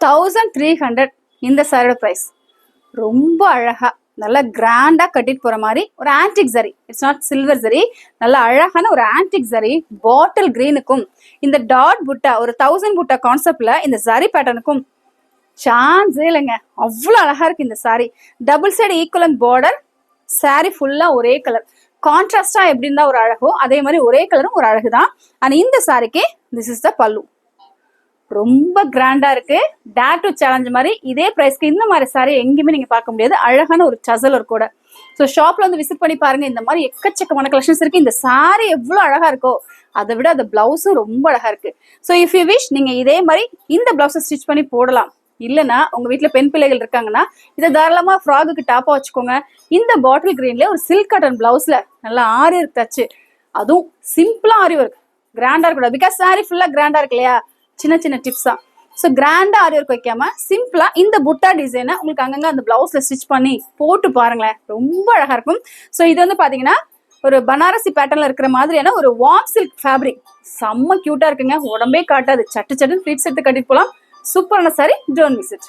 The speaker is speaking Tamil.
1300 இந்த சாரியோட பிரைஸ். ரொம்ப அழகா நல்லா கிராண்டா கட்டிட்டு போற மாதிரி ஒரு ஆன்டிக் சரி, இட்ஸ் நாட் சில்வர் சரி, நல்ல அழகான ஒரு ஆன்டிக் சரி பாட்டில் கிரீனுக்கும் இந்த டாட் புட்டா ஒரு 1000 புட்டா கான்செப்ட்ல இந்த சரி பேட்டர்னுக்கும் சான்ஸே இல்லைங்க. அவ்வளோ அழகா இருக்கு இந்த சாரி. டபுள் சைடு ஈக்குவலன் பார்டர், சாரி ஃபுல்லா ஒரே கலர், கான்ட்ராஸ்டா எப்படி இருந்தா ஒரு அழகோ அதே மாதிரி ஒரே கலரும் ஒரு அழகுதான். அண்ட் இந்த சாரிக்கு திஸ் இஸ் த பல்லு. ரொம்ப கிராண்டா இருக்கு. டேர் டு சேலஞ்ச் மாதிரி இதே பிரைஸ்க்கு இந்த மாதிரி சாரி எங்கேயுமே நீங்க பார்க்க முடியாது. அழகான ஒரு சசல் ஒரு கூட. ஸோ ஷாப்ல வந்து விசிட் பண்ணி பாருங்க. இந்த மாதிரி எக்கச்சக்கமான கலெக்ஷன்ஸ் இருக்கு. இந்த சாரி எவ்வளவு அழகா இருக்கோ அதை விட அந்த பிளவுஸும் ரொம்ப அழகா இருக்கு. ஸோ இஃப் யூ விஷ் நீங்க இதே மாதிரி இந்த பிளவுஸை ஸ்டிச் பண்ணி போடலாம். இல்லைன்னா உங்க வீட்டுல பெண் பிள்ளைகள் இருக்காங்கன்னா இதை தாராளமா ஃப்ராகுக்கு டாப்பா வச்சுக்கோங்க. இந்த பாட்டில் கிரீன்ல ஒரு சில்க் காட்டன் பிளவுஸ்ல நல்லா ஆரி ஒர்க் தச்சு, அதுவும் சிம்பிளா ஆரி ஒர்க், கிராண்டா இருக்கக்கூடாது. பிகாஸ் சாரி ஃபுல்லா கிராண்டா இருக்கு இல்லையா, சின்ன சின்ன டிப்ஸ் தான். ஸோ கிராண்டா ஆரி ஒர்க் வைக்காம சிம்பிளா இந்த புட்டா டிசைனை உங்களுக்கு அங்கங்க அந்த பிளவுஸ்ல ஸ்டிச் பண்ணி போட்டு பாருங்களேன், ரொம்ப அழகா இருக்கும். ஸோ இது வந்து பாத்தீங்கன்னா ஒரு பனாரசி பேட்டர்ல இருக்கிற மாதிரியான ஒரு வார்ம் சில்க் ஃபேப்ரிக், செம்ம கியூட்டா இருக்குங்க. உடம்பே காட்டாது, சட்டு சட்டு ஃபிளிட்ஸ் எடுத்து கட்டிட்டு போலாம். சூப்பரான சாரி, டோன்ட் மிஸ் இட்.